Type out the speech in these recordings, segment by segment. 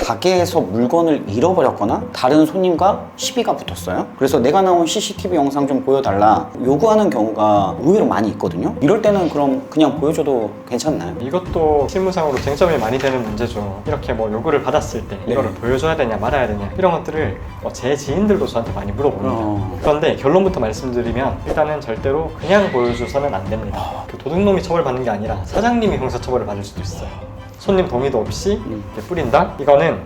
가게에서 물건을 잃어버렸거나 다른 손님과 시비가 붙었어요. 그래서 내가 나온 CCTV 영상 좀 보여달라 요구하는 경우가 의외로 많이 있거든요. 이럴 때는 그럼 그냥 보여줘도 괜찮나요? 이것도 실무상으로 쟁점이 많이 되는 문제죠. 이렇게 뭐 요구를 받았을 때 이거를 보여줘야 되냐 말아야 되냐 이런 것들을 제 지인들도 저한테 많이 물어봅니다. 그런데 결론부터 말씀드리면 일단은 절대로 그냥 보여줘서는 안 됩니다. 그 도둑놈이 처벌받는 게 아니라 사장님이 형사처벌을 받을 수도 있어요. 손님 동의도 없이 이렇게 뿌린다? 이거는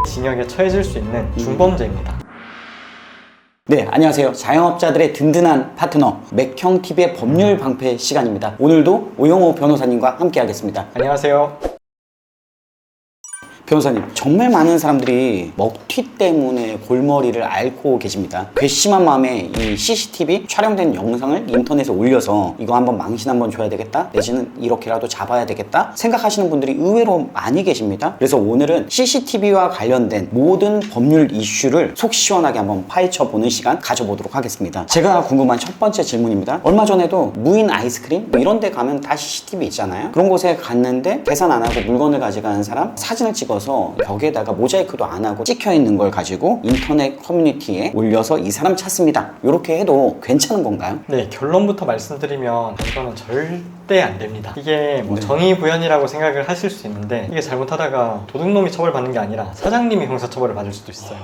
징역에 처해질 수 있는 중범죄입니다. 네, 안녕하세요. 자영업자들의 든든한 파트너 맥형TV의 법률 방패 시간입니다. 오늘도 오영호 변호사님과 함께 하겠습니다. 안녕하세요. 변호사님, 정말 많은 사람들이 먹튀 때문에 골머리를 앓고 계십니다. 괘씸한 마음에 이 CCTV 촬영된 영상을 인터넷에 올려서 이거 한번 망신 한번 줘야 되겠다, 내지는 이렇게라도 잡아야 되겠다 생각하시는 분들이 의외로 많이 계십니다. 그래서 오늘은 CCTV와 관련된 모든 법률 이슈를 속 시원하게 한번 파헤쳐보는 시간 가져보도록 하겠습니다. 제가 궁금한 첫 번째 질문입니다. 얼마 전에도 무인 아이스크림 이런 데 가면 다 CCTV 있잖아요. 그런 곳에 갔는데 계산 안 하고 물건을 가져가는 사람 사진을 찍어서 벽에다가 모자이크도 안 하고 찍혀 있는 걸 가지고 인터넷 커뮤니티에 올려서 이 사람 찾습니다. 이렇게 해도 괜찮은 건가요? 네, 결론부터 말씀드리면 이거는 절대 안 됩니다. 이게 뭐 정의구현이라고 생각을 하실 수 있는데 이게 잘못하다가 도둑놈이 처벌받는 게 아니라 사장님이 형사처벌을 받을 수도 있어요.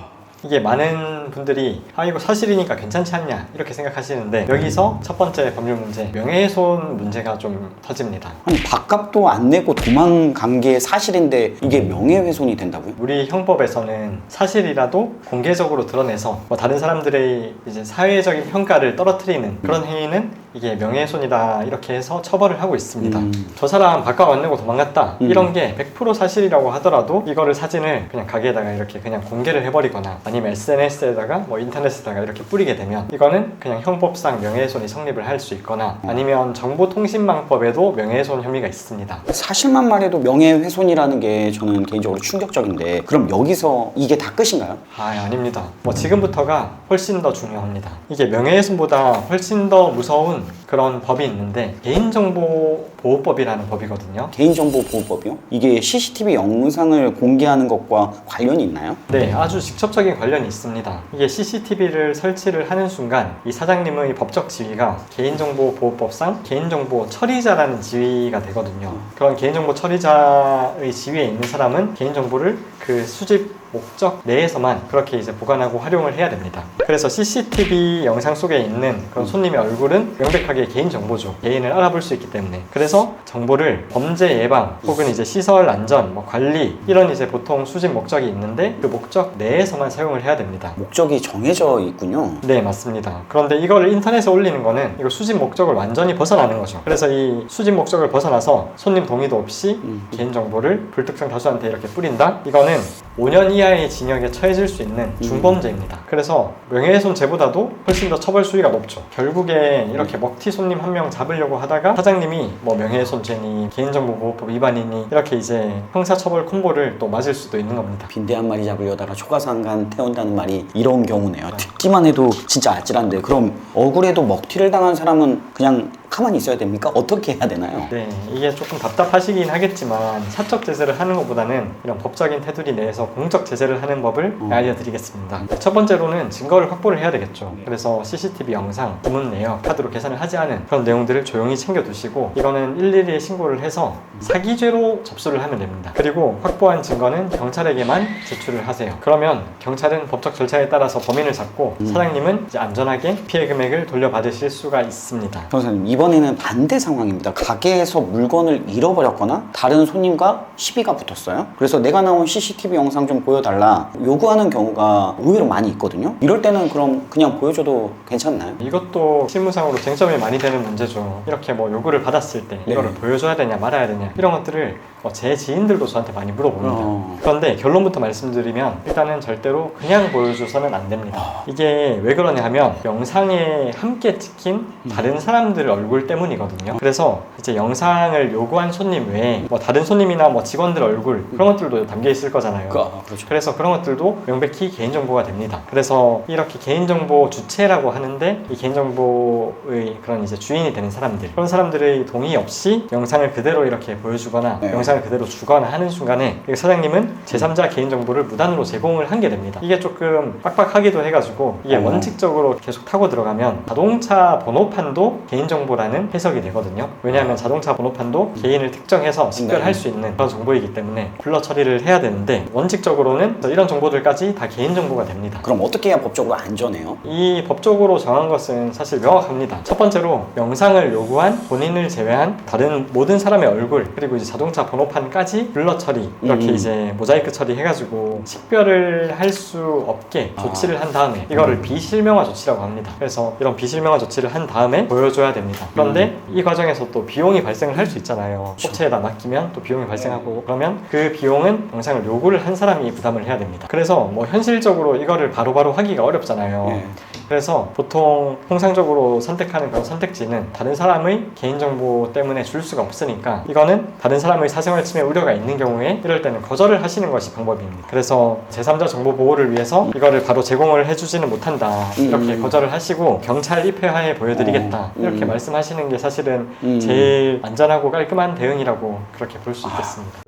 이게 많은 분들이 이거 사실이니까 괜찮지 않냐 이렇게 생각하시는데 여기서 첫 번째 법률 문제, 명예훼손 문제가 좀 터집니다. 아니, 밥값도 안 내고 도망간 게 사실인데 이게 명예훼손이 된다고요? 우리 형법에서는 사실이라도 공개적으로 드러내서 뭐 다른 사람들의 이제 사회적인 평가를 떨어뜨리는 그런 행위는 이게 명예훼손이다 이렇게 해서 처벌을 하고 있습니다. 저 사람 밥값 안 내고 도망갔다 이런 게 100% 사실이라고 하더라도 이거를 사진을 그냥 가게에다가 이렇게 그냥 공개를 해버리거나 아니면 SNS에다가 뭐 인터넷에다가 이렇게 뿌리게 되면 이거는 그냥 형법상 명예훼손이 성립을 할 수 있거나 아니면 정보통신망법에도 명예훼손 혐의가 있습니다. 사실만 말해도 명예훼손이라는 게 저는 개인적으로 충격적인데 그럼 여기서 이게 다 끝인가요? 아닙니다. 뭐 지금부터가 훨씬 더 중요합니다. 이게 명예훼손보다 훨씬 더 무서운 그런 법이 있는데 개인정보보호법이라는 법이거든요. 개인정보보호법이요? 이게 CCTV 영상을 공개하는 것과 관련이 있나요? 네, 아주 직접적인 관련이 있습니다. 이게 CCTV를 설치를 하는 순간 이 사장님의 법적 지위가 개인정보보호법상 개인정보 처리자라는 지위가 되거든요. 그런 개인정보 처리자의 지위에 있는 사람은 개인정보를 그 수집 목적 내에서만 그렇게 이제 보관하고 활용을 해야 됩니다. 그래서 CCTV 영상 속에 있는 그런 손님의 얼굴은 명백하게 개인 정보죠. 개인을 알아볼 수 있기 때문에. 그래서 정보를 범죄 예방 혹은 이제 시설 안전, 뭐 관리 이런 이제 보통 수집 목적이 있는데 그 목적 내에서만 사용을 해야 됩니다. 목적이 정해져 있군요. 네, 맞습니다. 그런데 이거를 인터넷에 올리는 거는 이거 수집 목적을 완전히 벗어나는 거죠. 그래서 이 수집 목적을 벗어나서 손님 동의도 없이 개인 정보를 불특정 다수한테 이렇게 뿌린다? 이거는 5년 이하의 징역에 처해질 수 있는 중범죄입니다. 그래서 명예훼손죄보다도 훨씬 더 처벌 수위가 높죠. 결국에 이렇게 먹튀 손님 한 명 잡으려고 하다가 사장님이 뭐 명예훼손죄니 개인정보보호법 위반이니 이렇게 이제 형사처벌 콤보를 또 맞을 수도 있는 겁니다. 빈대 한 마리 잡으려다가 초가상간 태운다는 말이 이런 경우네요. 듣기만 해도 진짜 아찔한데 그럼 억울해도 먹튀를 당한 사람은 그냥 가만히 있어야 됩니까? 어떻게 해야 되나요? 네, 이게 조금 답답하시긴 하겠지만 사적 제재를 하는 것보다는 이런 법적인 테두리 내에서 공적 제재를 하는 법을 알려드리겠습니다. 첫 번째로는 증거를 확보를 해야 되겠죠. 그래서 CCTV 영상, 주문 내역, 카드로 계산을 하지 않은 그런 내용들을 조용히 챙겨두시고 이거는 112에 신고를 해서 사기죄로 접수를 하면 됩니다. 그리고 확보한 증거는 경찰에게만 제출을 하세요. 그러면 경찰은 법적 절차에 따라서 범인을 잡고 사장님은 이제 안전하게 피해 금액을 돌려받으실 수가 있습니다. 변호사님, 이번에는 반대 상황입니다. 가게에서 물건을 잃어버렸거나 다른 손님과 시비가 붙었어요. 그래서 내가 나온 CCTV 영상 좀 보여달라 요구하는 경우가 의외로 많이 있거든요. 이럴 때는 그럼 그냥 보여줘도 괜찮나요? 이것도 실무상으로 쟁점이 많이 되는 문제죠. 이렇게 뭐 요구를 받았을 때 이거를 보여줘야 되냐 말아야 되냐 이런 것들을 제 지인들도 저한테 많이 물어봅니다. 그런데 결론부터 말씀드리면 일단은 절대로 그냥 보여줘서는 안 됩니다. 이게 왜 그러냐 하면 영상에 함께 찍힌 다른 사람들 얼굴 얼굴 때문이거든요. 그래서 이제 영상을 요구한 손님 외에 뭐 다른 손님이나 뭐 직원들 얼굴 그런 것들도 담겨 있을 거잖아요. 그렇죠. 그래서 그런 것들도 명백히 개인정보가 됩니다. 그래서 이렇게 개인정보 주체라고 하는데 이 개인정보의 그런 이제 주인이 되는 사람들, 그런 사람들의 동의 없이 영상을 그대로 이렇게 보여주거나 네. 영상을 그대로 주거나 하는 순간에 사장님은 제3자 개인정보를 무단으로 제공을 한 게 됩니다. 이게 조금 빡빡하기도 해가지고 이게 원칙적으로 계속 타고 들어가면 자동차 번호판도 개인정보라는 해석이 되거든요. 왜냐하면 자동차 번호판도 개인을 특정해서 식별할 수 있는 그런 정보이기 때문에 불러 처리를 해야 되는데 원칙적으로는 이런 정보들까지 다 개인정보가 됩니다. 그럼 어떻게 해야 법적으로 안전해요? 이 법적으로 정한 것은 사실 명확합니다. 첫 번째로 영상을 요구한 본인을 제외한 다른 모든 사람의 얼굴 그리고 이제 자동차 번호판까지 블러 처리 이렇게 이제 모자이크 처리해가지고 식별을 할 수 없게 조치를 한 다음에 이거를 비실명화 조치라고 합니다. 그래서 이런 비실명화 조치를 한 다음에 보여줘야 됩니다. 그런데 이 과정에서 또 비용이 발생을 할 수 있잖아요. 업체에다 맡기면 또 비용이 발생하고 그러면 그 비용은 영상을 요구를 한 사람이 부담을 해야 됩니다. 그래서 뭐 현실적으로 이거를 바로바로 하기가 어렵잖아요. 네. 그래서 보통 통상적으로 선택하는 그런 선택지는 다른 사람의 개인정보 때문에 줄 수가 없으니까 이거는 다른 사람의 사생활 침해 우려가 있는 경우에 이럴 때는 거절을 하시는 것이 방법입니다. 그래서 제3자 정보 보호를 위해서 이거를 바로 제공을 해주지는 못한다 이렇게 거절을 하시고 경찰 입회하에 보여드리겠다 이렇게 말씀하시는 게 사실은 제일 안전하고 깔끔한 대응이라고 그렇게 볼 수 있겠습니다.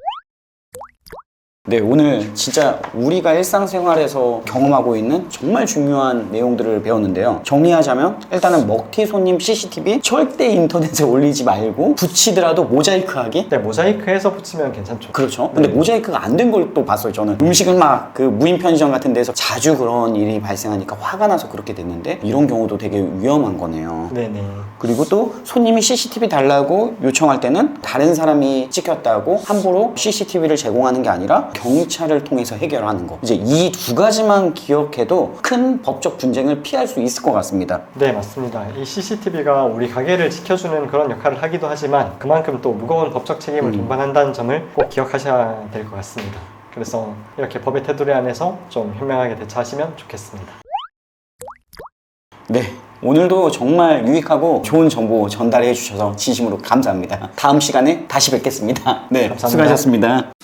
네, 오늘 진짜 우리가 일상생활에서 경험하고 있는 정말 중요한 내용들을 배웠는데요. 정리하자면 일단은 먹튀 손님 CCTV 절대 인터넷에 올리지 말고 붙이더라도 모자이크하기? 네, 모자이크해서 붙이면 괜찮죠. 그렇죠. 근데 모자이크가 안 된 걸 또 봤어요. 저는 음식을 막 그 무인 편의점 같은 데서 자주 그런 일이 발생하니까 화가 나서 그렇게 됐는데 이런 경우도 되게 위험한 거네요. 네네. 그리고 또 손님이 CCTV 달라고 요청할 때는 다른 사람이 찍혔다고 함부로 CCTV를 제공하는 게 아니라 경찰을 통해서 해결하는 거. 이제 이 두 가지만 기억해도 큰 법적 분쟁을 피할 수 있을 것 같습니다. 네, 맞습니다. 이 CCTV가 우리 가게를 지켜주는 그런 역할을 하기도 하지만 그만큼 또 무거운 법적 책임을 동반한다는 점을 꼭 기억하셔야 될 것 같습니다. 그래서 이렇게 법의 테두리 안에서 좀 현명하게 대처하시면 좋겠습니다. 네. 오늘도 정말 유익하고 좋은 정보 전달해 주셔서 진심으로 감사합니다. 다음 시간에 다시 뵙겠습니다. 네, 감사합니다. 수고하셨습니다.